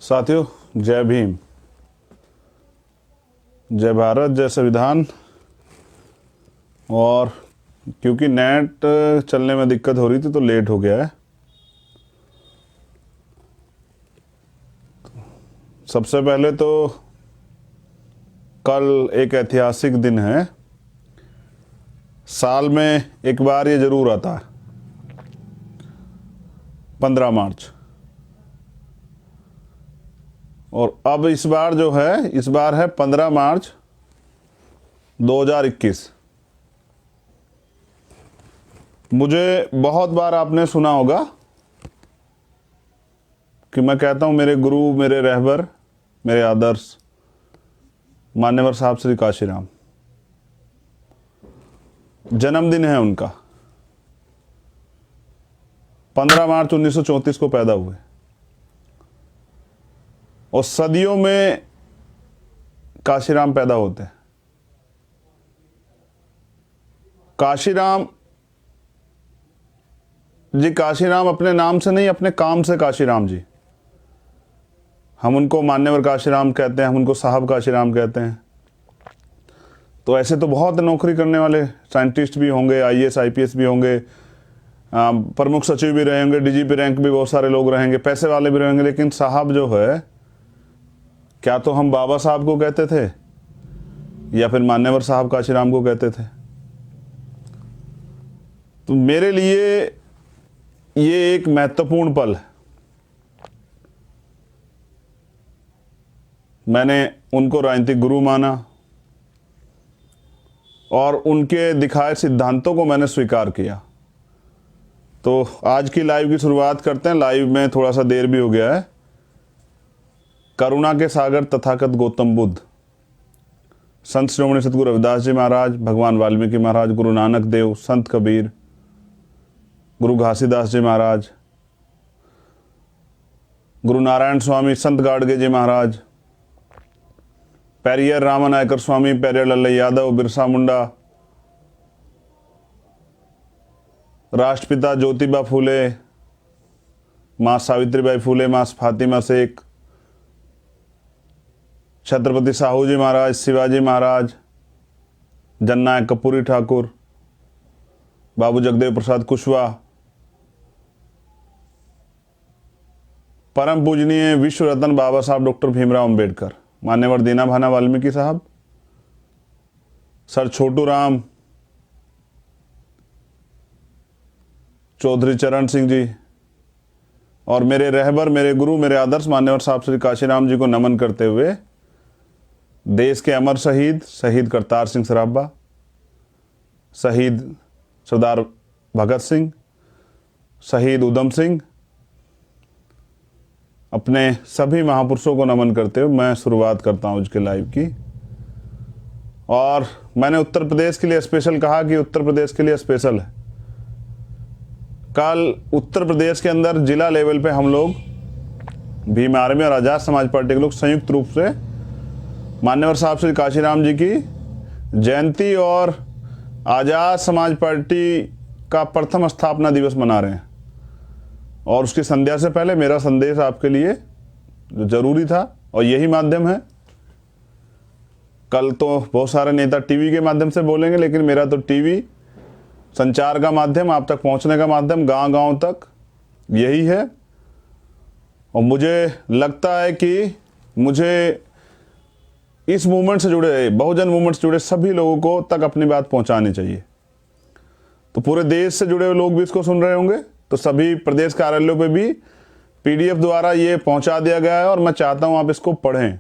साथियों, जय भीम, जय भारत, जय संविधान। और क्योंकि नेट चलने में दिक्कत हो रही थी तो लेट हो गया है। सबसे पहले तो कल एक ऐतिहासिक दिन है। साल में एक बार ये जरूर आता है, 15 मार्च। और अब इस बार जो है, इस बार है 15 मार्च 2021। मुझे बहुत बार आपने सुना होगा कि मैं कहता हूं मेरे गुरु, मेरे रहबर, मेरे आदर्श मान्यवर साहब श्री काशीराम, जन्मदिन है उनका। 15 मार्च 1934 को पैदा हुए और सदियों में काशीराम पैदा होते हैं। काशीराम जी, काशीराम अपने नाम से नहीं, अपने काम से काशीराम जी। हम उनको मान्यवर काशीराम कहते हैं, हम उनको साहब काशीराम कहते हैं। तो ऐसे तो बहुत नौकरी करने वाले साइंटिस्ट भी होंगे, आईएएस आईपीएस भी होंगे, प्रमुख सचिव भी रहेंगे, डीजीपी रैंक भी बहुत सारे लोग रहेंगे, पैसे वाले भी रहेंगे। लेकिन साहब जो है, क्या तो हम बाबा साहब को कहते थे या फिर मान्यवर साहब काशीराम को कहते थे। तो मेरे लिए ये एक महत्वपूर्ण पल है। मैंने उनको राजनीतिक गुरु माना और उनके दिखाए सिद्धांतों को मैंने स्वीकार किया। तो आज की लाइव की शुरुआत करते हैं। लाइव में थोड़ा सा देर भी हो गया है। करुणा के सागर तथागत गौतम बुद्ध, संत श्रोमणी सतगुरु रविदास जी महाराज, भगवान वाल्मीकि महाराज, गुरु नानक देव, संत कबीर, गुरु घासीदास जी महाराज, गुरु नारायण स्वामी, संत गाडगे जी महाराज, पेरियर रामानायकर स्वामी, पेरियर लल्लई यादव, बिरसा मुंडा, राष्ट्रपिता ज्योतिबा फूले, मां सावित्रीबाई फूले, मां फातिमा शेख, छत्रपति साहू जी महाराज, शिवाजी महाराज, जननायक कपूरी ठाकुर, बाबू जगदेव प्रसाद कुशवाहा, परम पूजनीय विश्व रत्न बाबा साहब डॉक्टर भीमराव अंबेडकर, मान्यवर दीना भाना वाल्मीकि साहब, सर छोटू राम, चौधरी चरण सिंह जी, और मेरे रहबर, मेरे गुरु, मेरे आदर्श मान्यवर साहब श्री काशीराम जी को नमन करते हुए देश के अमर शहीद, शहीद करतार सिंह सराभा, शहीद सरदार भगत सिंह, शहीद उधम सिंह, अपने सभी महापुरुषों को नमन करते हुए मैं शुरुआत करता हूं आज के लाइव की। और मैंने उत्तर प्रदेश के लिए स्पेशल कहा कि उत्तर प्रदेश के लिए स्पेशल है। कल उत्तर प्रदेश के अंदर जिला लेवल पे हम लोग भीम आर्मी और आजाद समाज पार्टी के लोग संयुक्त रूप से मान्यवर साहब श्री काशीराम जी की जयंती और आजाद समाज पार्टी का प्रथम स्थापना दिवस मना रहे हैं। और उसकी संध्या से पहले मेरा संदेश आपके लिए जो जरूरी था, और यही माध्यम है। कल तो बहुत सारे नेता टीवी के माध्यम से बोलेंगे, लेकिन मेरा तो टीवी संचार का माध्यम, आप तक पहुंचने का माध्यम, गांव-गांव तक यही है। और मुझे लगता है कि मुझे इस मूवमेंट से जुड़े, बहुजन मूवमेंट से जुड़े सभी लोगों को तक अपनी बात पहुंचानी चाहिए। तो पूरे देश से जुड़े हुए लोग भी इसको सुन रहे होंगे, तो सभी प्रदेश कार्यालयों पे भी पीडीएफ द्वारा ये पहुंचा दिया गया है और मैं चाहता हूं आप इसको पढ़ें।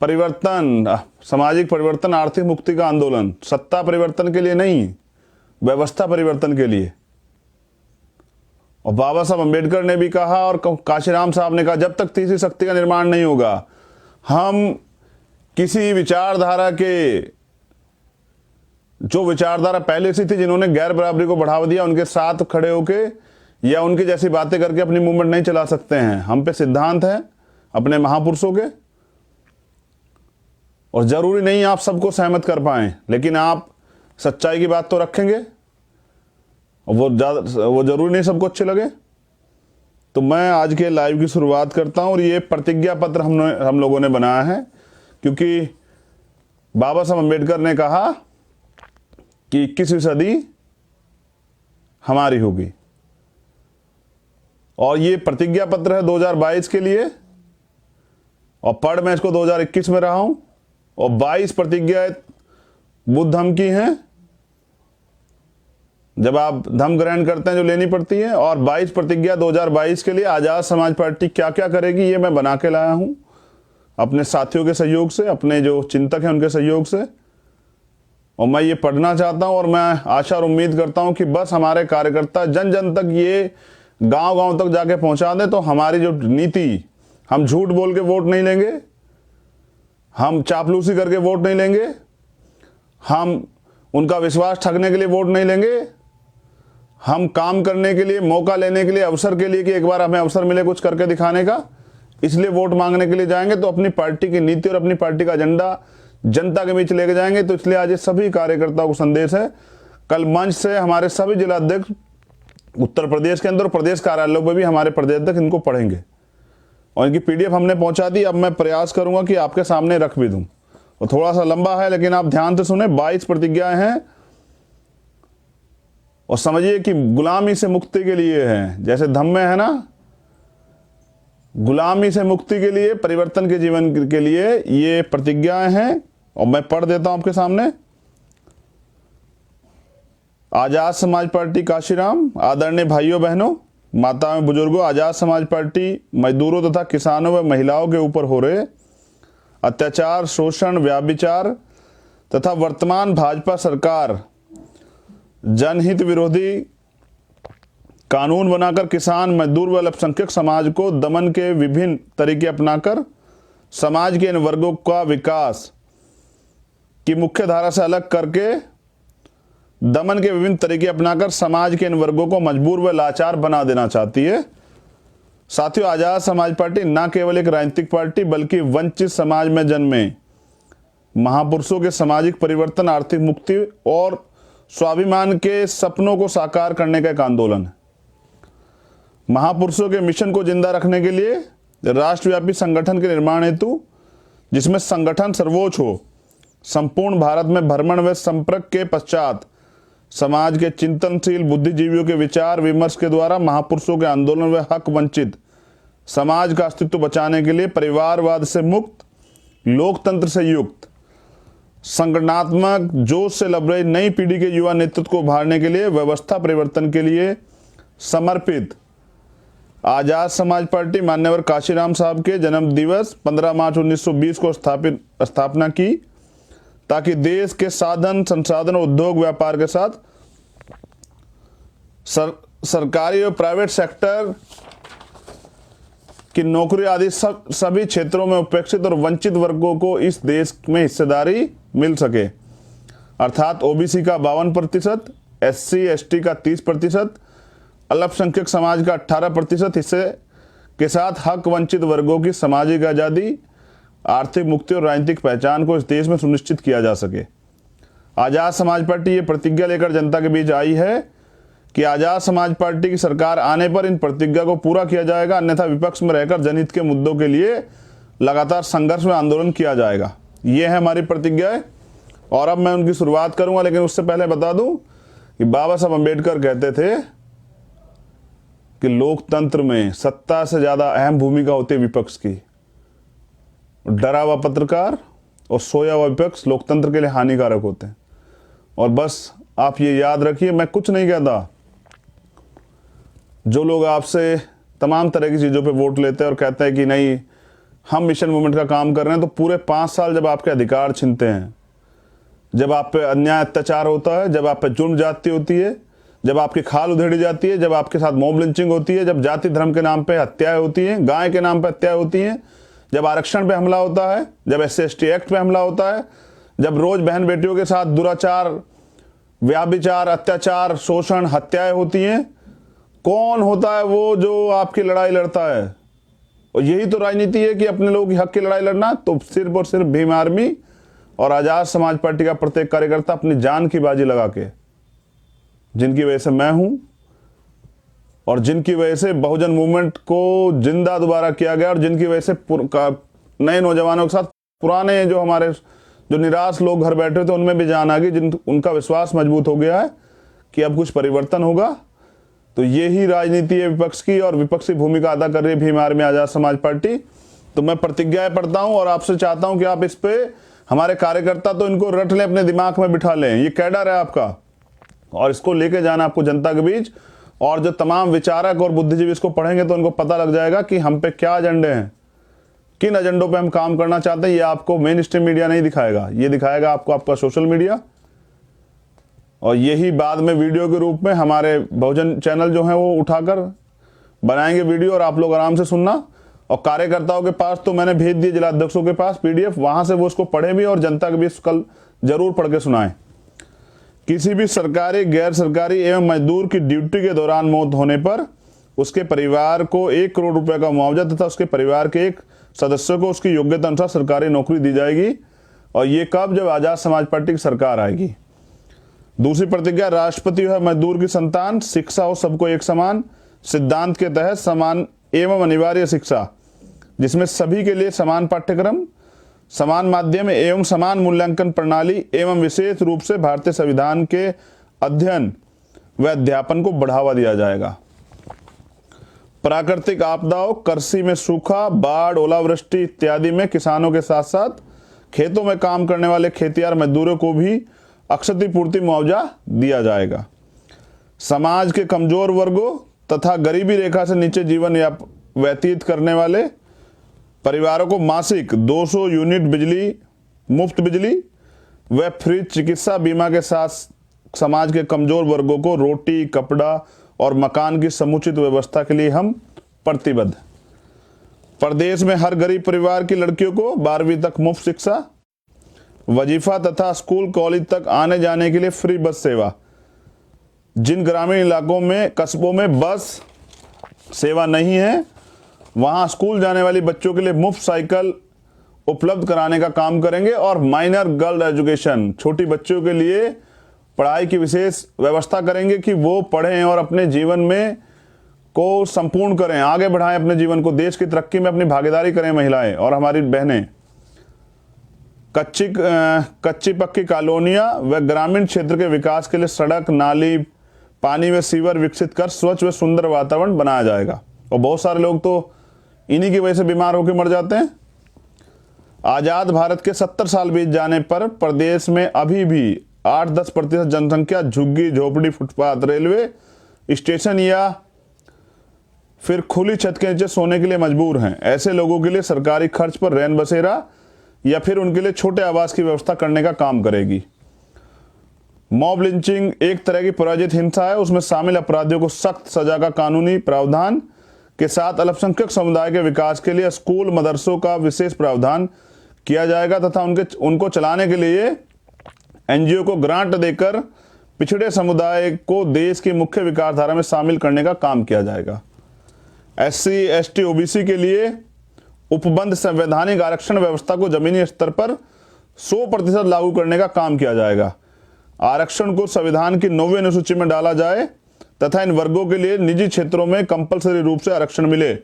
परिवर्तन, सामाजिक परिवर्तन, आर्थिक मुक्ति का आंदोलन, सत्ता परिवर्तन के लिए नहीं, व्यवस्था परिवर्तन के लिए। और बाबा साहब अंबेडकर ने भी कहा और काशीराम साहब ने कहा, जब तक तीसरी शक्ति का निर्माण नहीं होगा, हम किसी विचारधारा के, जो विचारधारा पहले से थी, जिन्होंने गैर बराबरी को बढ़ावा दिया, उनके साथ खड़े होके या उनकी जैसी बातें करके अपनी मूवमेंट नहीं चला सकते हैं। हम पे सिद्धांत है अपने महापुरुषों के, और जरूरी नहीं आप सबको सहमत कर पाएं, लेकिन आप सच्चाई की बात तो रखेंगे। वो जरूरी नहीं सबको अच्छे लगे। तो मैं आज के लाइव की शुरुआत करता हूं और ये प्रतिज्ञा पत्र हम लोगों ने बनाया है, क्योंकि बाबा साहब अम्बेडकर ने कहा कि 21वीं सदी हमारी होगी, और ये प्रतिज्ञा पत्र है 2022 के लिए, और पढ़ मैं इसको 2021 में रहा हूं, और 22 प्रतिज्ञा बुद्ध धम्म की हैं, जब आप धम्म ग्रहण करते हैं जो लेनी पड़ती है, और 22 प्रतिज्ञा 2022 के लिए आज़ाद समाज पार्टी क्या क्या करेगी ये मैं बना के लाया हूं अपने साथियों के सहयोग से, अपने जो चिंतक हैं उनके सहयोग से, और मैं ये पढ़ना चाहता हूं। और मैं आशा और उम्मीद करता हूं कि बस हमारे कार्यकर्ता जन जन तक ये गांव गांव तक जाके पहुंचा दें, तो हमारी जो नीति, हम झूठ बोल के वोट नहीं लेंगे, हम चापलूसी करके वोट नहीं लेंगे, हम उनका विश्वास ठगने के लिए वोट नहीं लेंगे, हम काम करने के लिए, मौका लेने के लिए, अवसर के लिए कि एक बार हमें अवसर मिले कुछ करके दिखाने का, इसलिए वोट मांगने के लिए जाएंगे। तो अपनी पार्टी की नीति और अपनी पार्टी का एजेंडा जनता के बीच लेके जाएंगे। तो इसलिए आज ये सभी कार्यकर्ताओं को संदेश है, कल मंच से हमारे सभी जिलाध्यक्ष उत्तर प्रदेश के अंदर, प्रदेश कार्यालयों पर भी हमारे प्रदेश अध्यक्ष इनको पढ़ेंगे, और इनकी PDF हमने पहुंचा दी। अब मैं प्रयास करूंगा कि आपके सामने रख भी दूं, और थोड़ा सा लंबा है लेकिन आप ध्यान से सुने। 22 प्रतिज्ञाएं हैं, और समझिए कि गुलामी से मुक्ति के लिए है, जैसे धम्म में है ना, गुलामी से मुक्ति के लिए, परिवर्तन के जीवन के लिए ये प्रतिज्ञाएं हैं। और मैं पढ़ देता हूं आपके सामने। आजाद समाज पार्टी काशीराम, आदरणीय भाइयों बहनों, माताओं बुजुर्गों, आजाद समाज पार्टी मजदूरों तथा किसानों व महिलाओं के ऊपर हो रहे अत्याचार, शोषण, व्याभिचार तथा वर्तमान भाजपा सरकार जनहित विरोधी कानून बनाकर किसान, मजदूर व अल्पसंख्यक समाज को दमन के विभिन्न तरीके अपनाकर समाज के इन वर्गों का विकास की मुख्य धारा से अलग करके, दमन के विभिन्न तरीके अपनाकर समाज के इन वर्गों को मजबूर व लाचार बना देना चाहती है। साथियों, आजाद समाज पार्टी न केवल एक राजनीतिक पार्टी बल्कि वंचित समाज में जन्मे महापुरुषों के सामाजिक परिवर्तन, आर्थिक मुक्ति और स्वाभिमान के सपनों को साकार करने का एक आंदोलन है। महापुरुषों के मिशन को जिंदा रखने के लिए राष्ट्रव्यापी संगठन के निर्माण हेतु, जिसमें संगठन सर्वोच्च हो, संपूर्ण भारत में भ्रमण व संपर्क के पश्चात समाज के चिंतनशील बुद्धिजीवियों के विचार विमर्श के द्वारा महापुरुषों के आंदोलन व हक वंचित समाज का अस्तित्व बचाने के लिए परिवारवाद से मुक्त, लोकतंत्र से युक्त, संगठनात्मक जोश से लब रही नई पीढ़ी के युवा नेतृत्व को उभारने के लिए, व्यवस्था परिवर्तन के लिए समर्पित आजाद समाज पार्टी मान्यवर काशीराम साहब के जन्म दिवस 15 मार्च 1920 को स्थापना की, ताकि देश के साधन, संसाधन, उद्योग, व्यापार के साथ सरकारी और प्राइवेट सेक्टर की नौकरी आदि सभी क्षेत्रों में उपेक्षित और वंचित वर्गों को इस देश में हिस्सेदारी मिल सके। अर्थात OBC का 52%, SC ST का 30%, अल्पसंख्यक समाज का 18% हिस्से के साथ हक वंचित वर्गों की सामाजिक आज़ादी, आर्थिक मुक्ति और राजनीतिक पहचान को इस देश में सुनिश्चित किया जा सके। आजाद समाज पार्टी ये प्रतिज्ञा लेकर जनता के बीच आई है कि आजाद समाज पार्टी की सरकार आने पर इन प्रतिज्ञा को पूरा किया जाएगा, अन्यथा विपक्ष में रहकर जनहित के मुद्दों के लिए लगातार संघर्ष में आंदोलन किया जाएगा। ये है हमारी प्रतिज्ञा है, और अब मैं उनकी शुरुआत करूंगा। लेकिन उससे पहले बता दूं कि बाबा साहब अम्बेडकर कहते थे कि लोकतंत्र में सत्ता से ज्यादा अहम भूमिका होती है विपक्ष की। डरा हुआ पत्रकार और सोया हुआ विपक्ष लोकतंत्र के लिए हानिकारक होते हैं। और बस आप ये याद रखिए, मैं कुछ नहीं कहता। जो लोग आपसे तमाम तरह की चीज़ों पे वोट लेते हैं और कहते हैं कि नहीं हम मिशन मूवमेंट का काम कर रहे हैं, तो पूरे 5 साल जब आपके अधिकार छीनते हैं, जब आप पे अन्याय अत्याचार होता है, जब आप पे जुर्म जाती होती है, जब आपकी खाल उधेड़ी जाती है, जब आपके साथ मॉब लिंचिंग होती है, जब जाति धर्म के नाम पे हत्याएं होती हैं, गाय के नाम पे हत्याएं होती हैं, जब आरक्षण पे हमला होता है, जब SC ST एक्ट पे हमला होता है, जब रोज बहन बेटियों के साथ दुराचार, व्याभिचार, अत्याचार, शोषण, हत्याएं होती हैं, कौन होता है वो जो आपकी लड़ाई लड़ता है? और यही तो राजनीति है कि अपने लोगों के हक की लड़ाई लड़ना। तो सिर्फ और सिर्फ भीम आर्मी और आजाद समाज पार्टी का प्रत्येक कार्यकर्ता अपनी जान की बाजी लगा के, जिनकी वजह से मैं हूं, और जिनकी वजह से बहुजन मूवमेंट को जिंदा दोबारा किया गया, और जिनकी वजह से नए नौजवानों के साथ पुराने जो हमारे जो निराश लोग घर बैठे थे उनमें भी जान आ गई, उनका विश्वास मजबूत हो गया है कि अब कुछ परिवर्तन होगा। तो ये ही राजनीति है विपक्ष की, और विपक्षी भूमिका अदा कर रही है भीम आर्मी आजाद समाज पार्टी। तो मैं प्रतिज्ञाएं पढ़ता हूं और आपसे चाहता हूं कि आप इस पे, हमारे कार्यकर्ता तो इनको रट लें, अपने दिमाग में बिठा लें, ये कैडर है आपका, और इसको लेके जाना आपको जनता के बीच। और जो तमाम विचारक और बुद्धिजीवी इसको पढ़ेंगे तो उनको पता लग जाएगा कि हम पे क्या एजेंडे हैं, किन एजेंडों पे हम काम करना चाहते हैं। ये आपको मेन स्ट्रीम मीडिया नहीं दिखाएगा, ये दिखाएगा आपको आपका सोशल मीडिया, और यही बाद में वीडियो के रूप में हमारे बहुजन चैनल जो हैं वो उठाकर बनाएंगे वीडियो, और आप लोग आराम से सुनना। और कार्यकर्ताओं के पास तो मैंने भेज दिए, जिला अध्यक्षों के पास PDF, वहां से वो उसको पढ़े भी और जनता के बीच कल जरूर पढ़ के सुनाएं। किसी भी सरकारी, गैर सरकारी एवं मजदूर की ड्यूटी के दौरान मौत होने पर उसके परिवार को 1 करोड़ रुपए का मुआवजा तथा उसके परिवार के एक सदस्य को उसकी योग्यता अनुसार सरकारी नौकरी दी जाएगी। और ये कब? जब आजाद समाज पार्टी की सरकार आएगी। दूसरी प्रतिज्ञा, राष्ट्रपति है मजदूर की संतान, शिक्षा हो सबको एक समान सिद्धांत के तहत समान एवं अनिवार्य शिक्षा, जिसमें सभी के लिए समान पाठ्यक्रम, समान माध्यम एवं समान मूल्यांकन प्रणाली एवं विशेष रूप से भारतीय संविधान के अध्ययन व अध्यापन को बढ़ावा दिया जाएगा। प्राकृतिक आपदाओं, कृषि में सूखा, बाढ़, ओलावृष्टि इत्यादि में किसानों के साथ साथ खेतों में काम करने वाले खेतिहर मजदूरों को भी क्षतिपूर्ति मुआवजा दिया जाएगा। समाज के कमजोर वर्गों तथा गरीबी रेखा से नीचे जीवन व्यतीत करने वाले परिवारों को मासिक 200 यूनिट बिजली, मुफ्त बिजली व फ्री चिकित्सा बीमा के साथ समाज के कमजोर वर्गों को रोटी, कपड़ा और मकान की समुचित व्यवस्था के लिए हम प्रतिबद्ध। प्रदेश में हर गरीब परिवार की लड़कियों को 12वीं तक मुफ्त शिक्षा, वजीफा तथा स्कूल कॉलेज तक आने जाने के लिए फ्री बस सेवा। जिन ग्रामीण इलाकों में, कस्बों में बस सेवा नहीं है, वहां स्कूल जाने वाली बच्चों के लिए मुफ्त साइकिल उपलब्ध कराने का काम करेंगे। और माइनर गर्ल एजुकेशन, छोटी बच्चों के लिए पढ़ाई की विशेष व्यवस्था करेंगे कि वो पढ़ें और अपने जीवन में को संपूर्ण करें, आगे बढ़ाएं अपने जीवन को, देश की तरक्की में अपनी भागीदारी करें महिलाएं और हमारी बहनें। कच्ची पक्की कॉलोनियां व ग्रामीण क्षेत्र के विकास के लिए सड़क, नाली, पानी व सीवर विकसित कर स्वच्छ व सुंदर वातावरण बनाया जाएगा। और बहुत सारे लोग तो इन्हीं की वजह से बीमार होकर मर जाते हैं। आजाद भारत के 70 साल बीत जाने पर प्रदेश में अभी भी 8-10% जनसंख्या झुग्गी झोपड़ी, फुटपाथ, रेलवे स्टेशन या फिर खुली छत के नीचे सोने के लिए मजबूर हैं। ऐसे लोगों के लिए सरकारी खर्च पर रैन बसेरा या फिर उनके लिए छोटे आवास की व्यवस्था करने का काम करेगी। मॉब लिंचिंग एक तरह की पराजित हिंसा है, उसमें शामिल अपराधियों को सख्त सजा का कानूनी प्रावधान के साथ अल्पसंख्यक समुदाय के विकास के लिए स्कूल, मदरसों का विशेष प्रावधान किया जाएगा तथा उनको चलाने के लिए NGO को ग्रांट देकर पिछड़े समुदाय को देश की मुख्य विकासधारा में शामिल करने का काम किया जाएगा। SC, ST, OBC के लिए उपबंध संवैधानिक आरक्षण व्यवस्था को जमीनी स्तर पर 100% लागू करने का काम किया जाएगा। आरक्षण को संविधान की 9वीं अनुसूची में डाला जाए तथा इन वर्गों के लिए निजी क्षेत्रों में कंपलसरी रूप से आरक्षण मिले,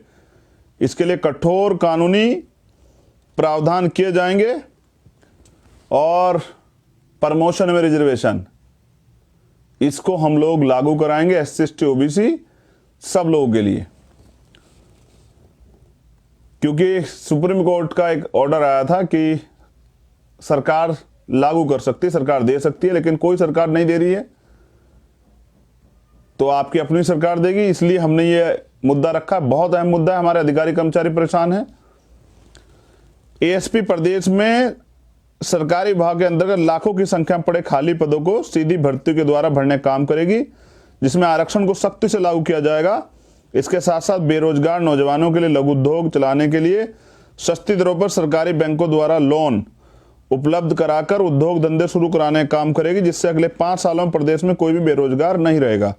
इसके लिए कठोर कानूनी प्रावधान किए जाएंगे। और प्रमोशन में रिजर्वेशन, इसको हम लोग लागू कराएंगे SC, ST, OBC सब लोगों के लिए, क्योंकि सुप्रीम कोर्ट का एक ऑर्डर आया था कि सरकार लागू कर सकती है, सरकार दे सकती है, लेकिन कोई सरकार नहीं दे रही है, तो आपकी अपनी सरकार देगी। इसलिए हमने ये मुद्दा रखा, बहुत अहम मुद्दा है, हमारे अधिकारी कर्मचारी परेशान हैं। ASP प्रदेश में सरकारी विभाग के अंतर्गत लाखों की संख्या में पड़े खाली पदों को सीधी भर्ती के द्वारा भरने का काम करेगी, जिसमें आरक्षण को सख्ती से लागू किया जाएगा। इसके साथ साथ बेरोजगार नौजवानों के लिए लघु उद्योग चलाने के लिए सस्ती दरों पर सरकारी बैंकों द्वारा लोन उपलब्ध कराकर उद्योग धंधे शुरू कराने का काम करेगी, जिससे अगले 5 सालों में प्रदेश में कोई भी बेरोजगार नहीं रहेगा।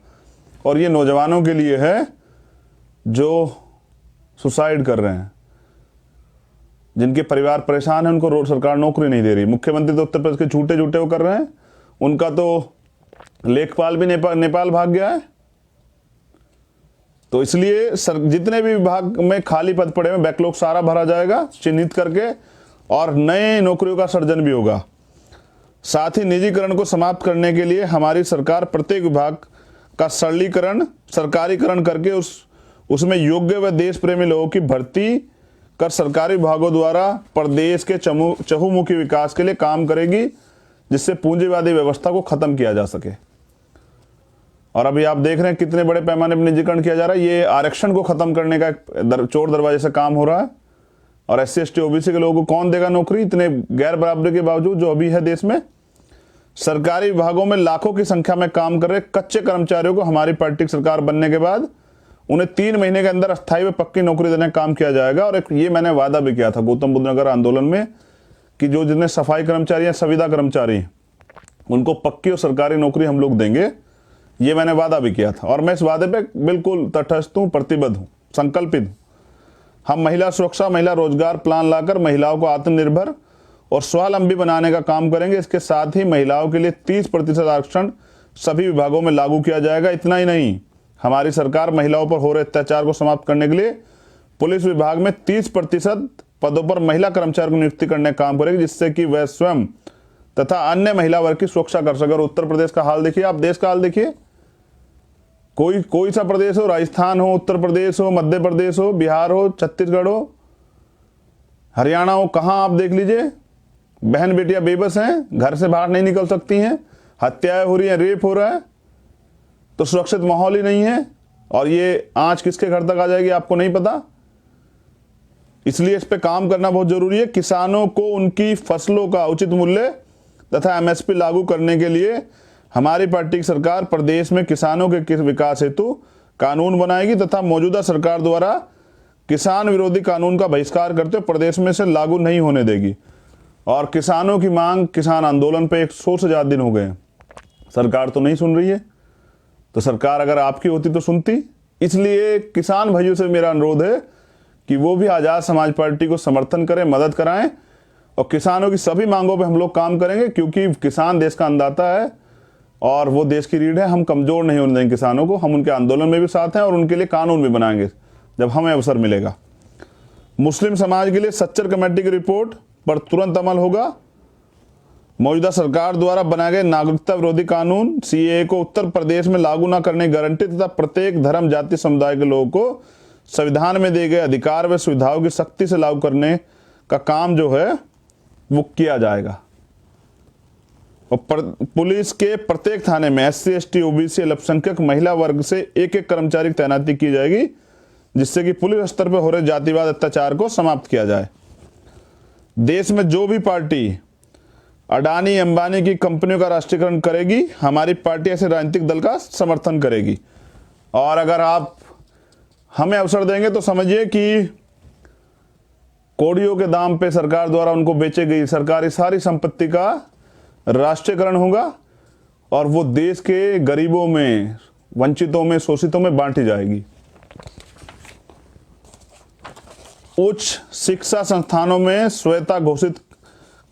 और ये नौजवानों के लिए है जो सुसाइड कर रहे हैं, जिनके परिवार परेशान है, उनको सरकार नौकरी नहीं दे रही। मुख्यमंत्री तो उत्तर प्रदेश के झूठे वो कर रहे हैं, उनका तो लेखपाल भी नेपाल भाग गया है। तो इसलिए जितने भी विभाग में खाली पद पड़े हैं बैकलॉग सारा भरा जाएगा चिन्हित करके, और नए नौकरियों का सृजन भी होगा। साथ ही निजीकरण को समाप्त करने के लिए हमारी सरकार प्रत्येक विभाग का सरकारीकरण करके उसमें योग्य व देश प्रेमी लोगों की भर्ती कर सरकारी विभागों द्वारा प्रदेश के चहुमुखी विकास के लिए काम करेगी, जिससे पूंजीवादी व्यवस्था को खत्म किया जा सके। और अभी आप देख रहे हैं कितने बड़े पैमाने पर निजीकरण किया जा रहा है। ये आरक्षण को खत्म करने का एक चोर दरवाजे से काम हो रहा है। और SC ST OBC के लोगों को कौन देगा नौकरी, इतने गैर बराबरी के बावजूद जो अभी है देश में। सरकारी विभागों में लाखों की संख्या में काम कर रहे कच्चे कर्मचारियों को हमारी पार्टी की सरकार बनने के बाद उन्हें 3 महीने के अंदर अस्थायी व पक्की नौकरी देने का काम किया जाएगा। और ये मैंने वादा भी किया था गौतम बुद्ध नगर आंदोलन में कि जो जितने सफाई कर्मचारी हैं, संविदा कर्मचारी हैं, उनको पक्की और सरकारी नौकरी हम लोग देंगे। ये मैंने वादा भी किया था और मैं इस वादे पे बिल्कुल तटस्थ हूँ, प्रतिबद्ध हूँ, संकल्पित हूँ। हम महिला सुरक्षा, महिला रोजगार प्लान लाकर महिलाओं को आत्मनिर्भर और स्वावलंबी बनाने का काम करेंगे। इसके साथ ही महिलाओं के लिए 30% आरक्षण सभी विभागों में लागू किया जाएगा। इतना ही नहीं, हमारी सरकार महिलाओं पर हो रहे अत्याचार को समाप्त करने के लिए पुलिस विभाग में 30% पदों पर महिला कर्मचारियों की नियुक्ति करने का काम करेगी, जिससे कि वह स्वयं तथा अन्य महिला वर्ग की सुरक्षा कर सके। और उत्तर प्रदेश का हाल देखिए, आप देश का हाल देखिए, कोई सा प्रदेश हो, राजस्थान हो, उत्तर प्रदेश हो, मध्य प्रदेश हो, बिहार हो, छत्तीसगढ़ हो, हरियाणा हो, कहाँ आप देख लीजिए, बहन बेटियां बेबस हैं, घर से बाहर नहीं निकल सकती हैं, हत्याएं हो रही हैं, रेप हो रहा है, तो सुरक्षित माहौल ही नहीं है। और ये आंच किसके घर तक आ जाएगी आपको नहीं पता। इसलिए इस पे काम करना बहुत जरूरी है। किसानों को उनकी फसलों का उचित मूल्य तथा MSP लागू करने के लिए हमारी पार्टी की सरकार प्रदेश में किसानों के विकास हेतु कानून बनाएगी तथा मौजूदा सरकार द्वारा किसान विरोधी कानून का बहिष्कार करते हुए प्रदेश में से लागू नहीं होने देगी। और किसानों की मांग, किसान आंदोलन पे 100 से ज्यादा दिन हो गए, सरकार तो नहीं सुन रही है। तो सरकार अगर आपकी होती तो सुनती। इसलिए किसान भाइयों से मेरा अनुरोध है कि वो भी आजाद समाज पार्टी को समर्थन करें, मदद कराएं और किसानों की सभी मांगों पे हम लोग काम करेंगे, क्योंकि किसान देश का अन्नदाता है और वो देश की रीढ़ है। हम कमजोर नहीं होने देंगे किसानों को। हम उनके आंदोलन में भी साथ हैं और उनके लिए कानून भी बनाएंगे जब हमें अवसर मिलेगा। मुस्लिम समाज के लिए सच्चर कमेटी की रिपोर्ट पर तुरंत अमल होगा। मौजूदा सरकार द्वारा बनाए गए नागरिकता विरोधी कानून CAA को उत्तर प्रदेश में लागू न करने की गारंटी तथा प्रत्येक धर्म, जाति, समुदाय के लोगों को संविधान में दिए गए अधिकार व सुविधाओं की सख्ती से लागू करने का काम जो है वो किया जाएगा। और पुलिस के प्रत्येक थाने में SC ST OBC अल्पसंख्यक महिला वर्ग से एक कर्मचारी की तैनाती की जाएगी, जिससे कि पुलिस स्तर पर हो रहे जातिवाद अत्याचार को समाप्त किया जाए। देश में जो भी पार्टी अडानी अंबानी की कंपनियों का राष्ट्रीयकरण करेगी, हमारी पार्टी ऐसे राजनीतिक दल का समर्थन करेगी। और अगर आप हमें अवसर देंगे तो समझिए कि कौड़ियों के दाम पे सरकार द्वारा उनको बेचे गई सरकारी सारी संपत्ति का राष्ट्रीयकरण होगा और वो देश के गरीबों में, वंचितों में, शोषितों में बांटी जाएगी। उच्च शिक्षा संस्थानों में स्वायत्तता घोषित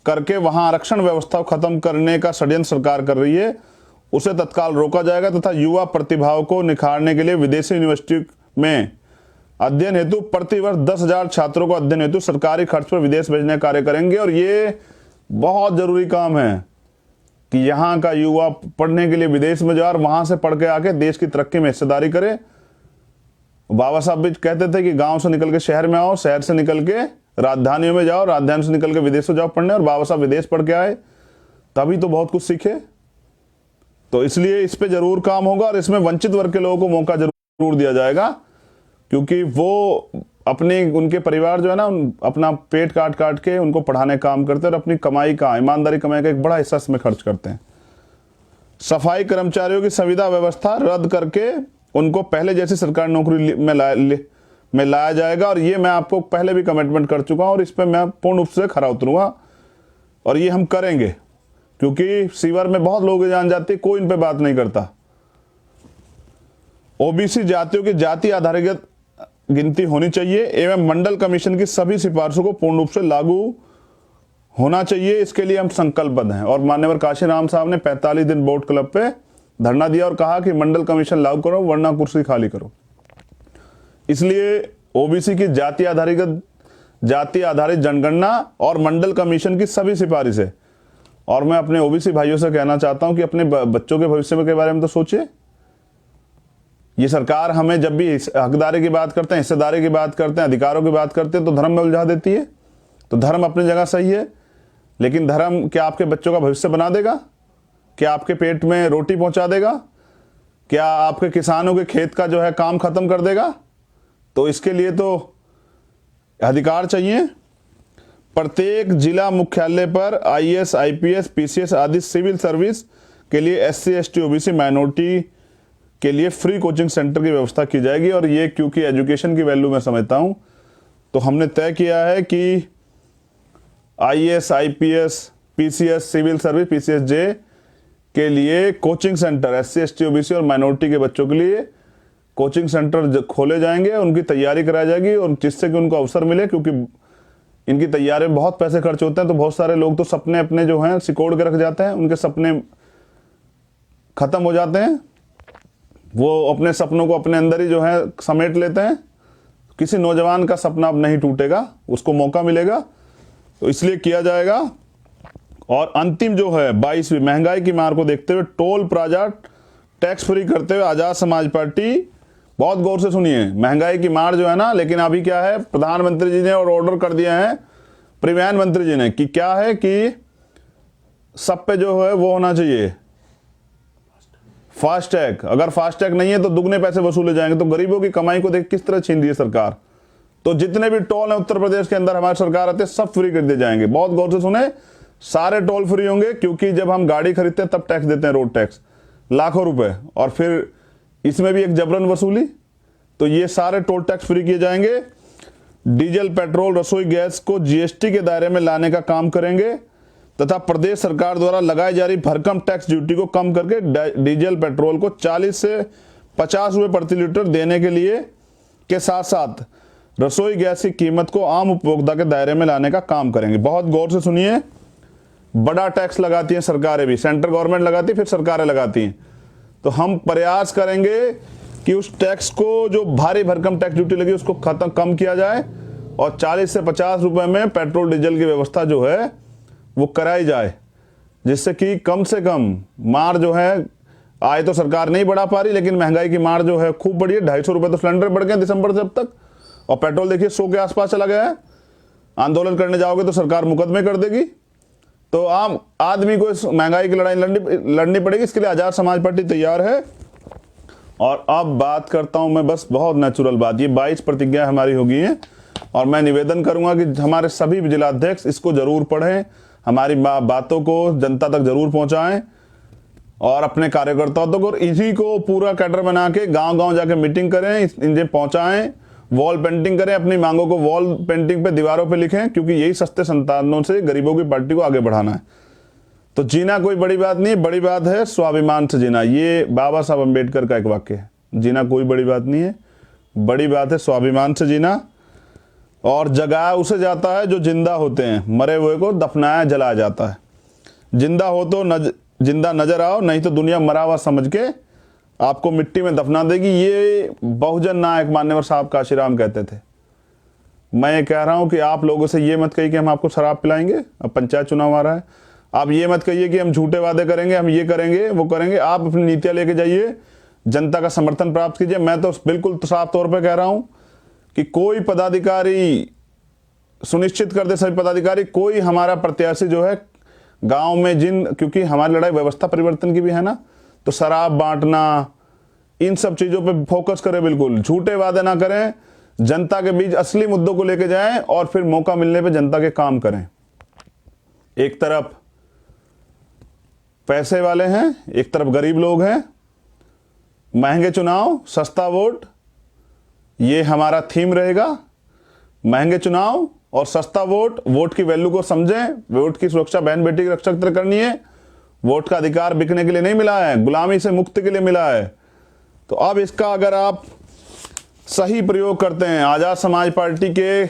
करके वहां आरक्षण व्यवस्था को खत्म करने का षड्यंत्र सरकार कर रही है, उसे तत्काल रोका जाएगा तथा युवा प्रतिभाओं को निखारने के लिए विदेशी यूनिवर्सिटी में अध्ययन हेतु प्रतिवर्ष 10,000 छात्रों को अध्ययन हेतु सरकारी खर्च पर विदेश भेजने का कार्य करेंगे। और ये बहुत जरूरी काम है कि यहाँ का युवा पढ़ने के लिए विदेश में जाए और वहां से पढ़ के आके देश की तरक्की में हिस्सेदारी करे। बाबा साहब भी कहते थे कि गांव से निकल के शहर में आओ, शहर से निकल के राजधानियों में जाओ, राजधानी से निकल के विदेश में जाओ पढ़ने। और बाबा साहब विदेश पढ़ के आए, तभी तो बहुत कुछ सीखे। तो इसलिए इस पे जरूर काम होगा और इसमें वंचित वर्ग के लोगों को मौका जरूर दिया जाएगा, क्योंकि वो अपने, उनके परिवार जो है ना, अपना पेट काट काट के उनको पढ़ाने का काम करते हैं और अपनी कमाई का, ईमानदारी कमाई का एक बड़ा हिस्सा इसमें खर्च करते हैं। सफाई कर्मचारियों की संविदा व्यवस्था रद्द करके उनको पहले जैसी सरकारी नौकरी में लाया जाएगा। और ये मैं आपको पहले भी कमिटमेंट कर चुका हूं और इस पर मैं पूर्ण रूप से खरा उतरूंगा और ये हम करेंगे, क्योंकि सीवर में बहुत लोग जान जाते, कोई इन पे बात नहीं करता। OBC जातियों की जाति आधारित गिनती होनी चाहिए एवं मंडल कमीशन की सभी सिफारिशों को पूर्ण रूप से लागू होना चाहिए। इसके लिए हम संकल्पबद्ध हैं। और मान्यवर काशीराम साहब ने 45 दिन बोट क्लब पे धरना दिया और कहा कि मंडल कमीशन लागू करो वरना कुर्सी खाली करो। इसलिए ओबीसी की जाति आधारित जनगणना और मंडल कमीशन की सभी सिफारिशें, और मैं अपने ओबीसी भाइयों से कहना चाहता हूं कि अपने बच्चों के भविष्य के बारे में तो सोचिए। ये सरकार हमें जब भी हकदारी की बात करते हैं, हिस्सेदारी की बात करते हैं, अधिकारों की बात करते हैं तो धर्म में उलझा देती है। तो धर्म अपनी जगह सही है, लेकिन धर्म क्या आपके बच्चों का भविष्य बना देगा? क्या आपके पेट में रोटी पहुंचा देगा? क्या आपके किसानों के खेत का जो है काम खत्म कर देगा? तो इसके लिए तो अधिकार चाहिए। प्रत्येक जिला मुख्यालय पर आईएएस, आईपीएस, पीसीएस आदि सिविल सर्विस के लिए एससी, एसटी, ओबीसी, माइनॉरिटी के लिए फ्री कोचिंग सेंटर की व्यवस्था की जाएगी। और ये क्योंकि एजुकेशन की वैल्यू मैं समझता हूं, तो हमने तय किया है कि IAS, IPS, PCS, civil service, PCS J के लिए coaching centre, SC, ST, OBC और माइनॉरिटी के बच्चों के लिए कोचिंग सेंटर खोले जाएंगे, उनकी तैयारी कराई जाएगी, और जिससे कि उनको अवसर मिले। क्योंकि इनकी तैयारी में बहुत पैसे खर्च होते हैं, तो बहुत सारे लोग तो सपने अपने जो हैं सिकोड़ के रख जाते हैं, उनके सपने खत्म हो जाते हैं, वो अपने सपनों को अपने अंदर ही जो है समेट लेते हैं। किसी नौजवान का सपना अब नहीं टूटेगा, उसको मौका मिलेगा, तो इसलिए किया जाएगा। और अंतिम जो है 22वीं महंगाई की मार को देखते हुए टोल प्लाजा टैक्स फ्री करते हुए आजाद समाज पार्टी, बहुत गौर से सुनिए, महंगाई की मार जो है ना, लेकिन अभी क्या है, प्रधानमंत्री जी ने और ऑर्डर कर दिया है परिवहन मंत्री जी ने कि क्या है कि सब पे जो है वो होना चाहिए फास्टैग। अगर फास्टैग नहीं है तो दुगने पैसे वसूले जाएंगे। तो गरीबों की कमाई को देख किस तरह छीन रही है सरकार। तो जितने भी टोल है उत्तर प्रदेश के अंदर हमारी सरकार आते सब फ्री कर दिए जाएंगे। बहुत गौर से सुने, सारे टोल फ्री होंगे, क्योंकि जब हम गाड़ी खरीदते हैं तब टैक्स देते हैं, रोड टैक्स लाखों रुपए, और फिर इसमें भी एक जबरन वसूली। तो ये सारे टोल टैक्स फ्री किए जाएंगे। डीजल, पेट्रोल, रसोई गैस को जीएसटी के दायरे में लाने का काम करेंगे तथा प्रदेश सरकार द्वारा लगाई जा रही भरकम टैक्स ड्यूटी को कम करके डीजल, पेट्रोल को 40 से 50 रुपए प्रति लीटर देने के लिए के साथ साथ रसोई गैस की कीमत को आम उपभोक्ता के दायरे में लाने का काम करेंगे। बहुत गौर से सुनिए, बड़ा टैक्स लगाती हैं सरकारें भी, सेंट्रल गवर्नमेंट लगाती है, फिर सरकारें लगाती हैं। तो हम प्रयास करेंगे कि उस टैक्स को, जो भारी भरकम टैक्स ड्यूटी लगी, उसको कम किया जाए और 40 से 50 रुपए में पेट्रोल डीजल की व्यवस्था जो है वो कराई जाए, जिससे कि कम से कम मार जो है, आय तो सरकार नहीं बढ़ा पा रही, लेकिन महंगाई की मार जो है खूब बढ़ी है। 250 रुपए तो सिलेंडर बढ़ गए दिसंबर से अब तक, और पेट्रोल देखिए 100 के आसपास चला गया है। आंदोलन करने जाओगे तो सरकार मुकदमे कर देगी। तो आम आदमी को इस महंगाई की लड़ाई लड़नी पड़ेगी। इसके लिए आजाद समाज पार्टी तैयार है। और अब बात करता हूं मैं, बस बहुत नेचुरल बात, ये 22 प्रतिज्ञा हमारी होगी हैं, और मैं निवेदन करूंगा कि हमारे सभी जिलाध्यक्ष इसको जरूर पढ़ें, हमारी बातों को जनता तक जरूर पहुंचाएं, और अपने कार्यकर्ताओं तक, और इसी को पूरा कैडर बना के गांव गांव जाके मीटिंग करें, इन्हें पहुंचाएं, वॉल पेंटिंग करें, अपनी मांगों को वॉल पेंटिंग पे दीवारों पे लिखें, क्योंकि यही सस्ते संसाधनों से गरीबों की पार्टी को आगे बढ़ाना है। तो जीना कोई बड़ी बात नहीं, बड़ी बात है स्वाभिमान से जीना। ये बाबा साहब अम्बेडकर का एक वाक्य है। जीना कोई बड़ी बात नहीं है, बड़ी बात है स्वाभिमान से जीना। और जगाया उसे जाता है जो जिंदा होते हैं, मरे हुए को दफनाया जलाया जाता है। जिंदा हो तो जिंदा नजर आओ, नहीं तो दुनिया मरा हुआ समझ के आपको मिट्टी में दफना देगी। ये बहुजन नायक मान्यवर साहब काशीराम कहते थे। मैं ये कह रहा हूं कि आप लोगों से ये मत कहिए कि हम आपको शराब पिलाएंगे, अब पंचायत चुनाव आ रहा है। आप ये मत कहिए कि हम झूठे वादे करेंगे, हम ये करेंगे वो करेंगे। आप अपनी नीतियां लेके जाइए, जनता का समर्थन प्राप्त कीजिए। मैं तो बिल्कुल साफ तौर पर कह रहा हूं कि कोई पदाधिकारी सुनिश्चित कर दे, सभी पदाधिकारी, कोई हमारा प्रत्याशी जो है गांव में क्योंकि हमारी लड़ाई व्यवस्था परिवर्तन की भी है ना, तो शराब बांटना, इन सब चीजों पे फोकस करें, बिल्कुल झूठे वादे ना करें, जनता के बीच असली मुद्दों को लेके जाएं, और फिर मौका मिलने पे जनता के काम करें। एक तरफ पैसे वाले हैं, एक तरफ गरीब लोग हैं। महंगे चुनाव, सस्ता वोट, ये हमारा थीम रहेगा। महंगे चुनाव और सस्ता वोट, वोट की वैल्यू को समझें, वोट की सुरक्षा, बहन बेटी की रक्षा करनी है। वोट का अधिकार बिकने के लिए नहीं मिला है, गुलामी से मुक्ति के लिए मिला है। तो अब इसका अगर आप सही प्रयोग करते हैं, आजाद समाज पार्टी के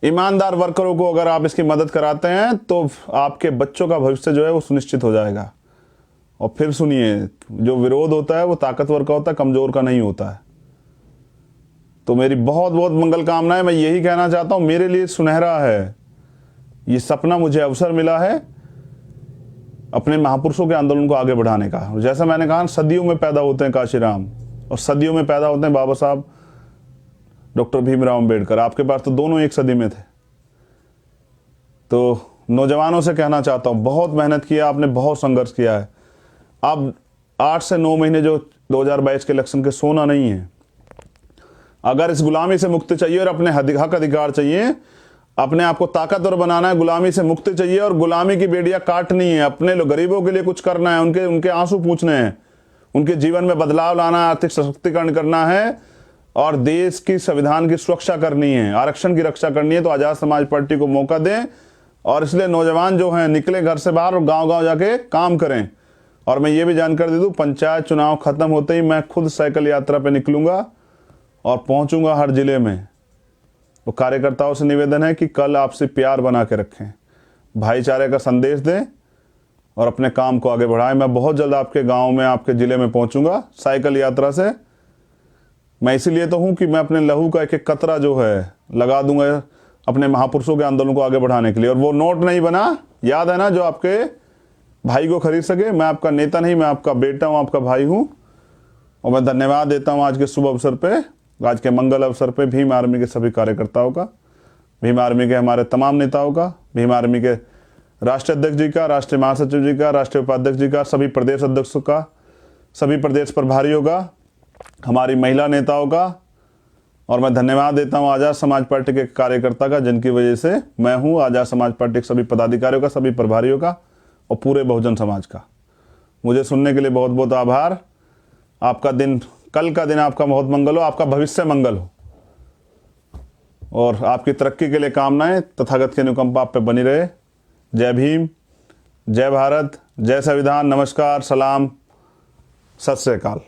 ईमानदार वर्करों को अगर आप इसकी मदद कराते हैं, तो आपके बच्चों का भविष्य जो है वो सुनिश्चित हो जाएगा। और फिर सुनिए, जो विरोध होता है वो ताकतवर का होता है, कमजोर का नहीं होता है। तो मेरी बहुत बहुत मंगल कामनाएं। मैं यही कहना चाहता हूँ, मेरे लिए सुनहरा है ये सपना, मुझे अवसर मिला है अपने महापुरुषों के आंदोलन को आगे बढ़ाने का। जैसा मैंने कहा, सदियों में पैदा होते हैं काशीराम और सदियों में पैदा होते हैं बाबा साहब डॉक्टर भीमराव अंबेडकर। आपके पास तो दोनों एक सदी में थे। तो नौजवानों से कहना चाहता हूँ, बहुत मेहनत किया आपने, बहुत संघर्ष किया है। अब 8 से 9 महीने जो 2022 के इलेक्शन के सोना नहीं है। अगर इस गुलामी से मुक्ति चाहिए और अपने हक अधिकार चाहिए, अपने आप को ताकतवर बनाना है, गुलामी से मुक्ति चाहिए और गुलामी की बेड़ियां काटनी है, अपने गरीबों के लिए कुछ करना है, उनके आंसू पूछने हैं, उनके जीवन में बदलाव लाना है, आर्थिक सशक्तिकरण करना है और देश की संविधान की सुरक्षा करनी है, आरक्षण की रक्षा करनी है, तो आजाद समाज पार्टी को मौका दें। और इसलिए नौजवान जो हैं निकले घर से बाहर और गांव-गांव जाके काम करें। और मैं ये भी जानकारी दे दूं, पंचायत चुनाव खत्म होते ही मैं खुद साइकिल यात्रा पे निकलूंगा और पहुंचूंगा हर जिले में। वो कार्यकर्ताओं से निवेदन है कि कल आपसे प्यार बना के रखें, भाईचारे का संदेश दें और अपने काम को आगे बढ़ाएं। मैं बहुत जल्द आपके गांव में, आपके ज़िले में पहुंचूंगा साइकिल यात्रा से। मैं इसीलिए तो हूं कि मैं अपने लहू का एक एक कतरा जो है लगा दूंगा अपने महापुरुषों के आंदोलन को आगे बढ़ाने के लिए। और वो नोट नहीं बना, याद है ना, जो आपके भाई को खरीद सके। मैं आपका नेता नहीं, मैं आपका बेटा हूँ, आपका भाई हूँ। और मैं धन्यवाद देता हूँ आज के शुभ अवसर पे, आज के मंगल अवसर पे भीम आर्मी के सभी कार्यकर्ताओं का, भीम आर्मी के हमारे तमाम नेताओं का, भीम आर्मी के राष्ट्रीय अध्यक्ष जी का, राष्ट्रीय महासचिव जी का, राष्ट्रीय उपाध्यक्ष जी का, सभी प्रदेश अध्यक्षों का, सभी प्रदेश प्रभारियों का, हमारी महिला नेताओं का। और मैं धन्यवाद देता हूँ आज़ाद समाज पार्टी के कार्यकर्ता का, जिनकी वजह से मैं हूँ, आज़ाद समाज पार्टी के सभी पदाधिकारियों का, सभी प्रभारियों का और पूरे बहुजन समाज का। मुझे सुनने के लिए बहुत बहुत आभार। आपका दिन, कल का दिन आपका बहुत मंगल हो, आपका भविष्य मंगल हो और आपकी तरक्की के लिए कामनाएं। तथागत की अनुकंपा आप पे बनी रहे। जय भीम, जय भारत, जय संविधान, नमस्कार, सलाम, सत श्री अकाल।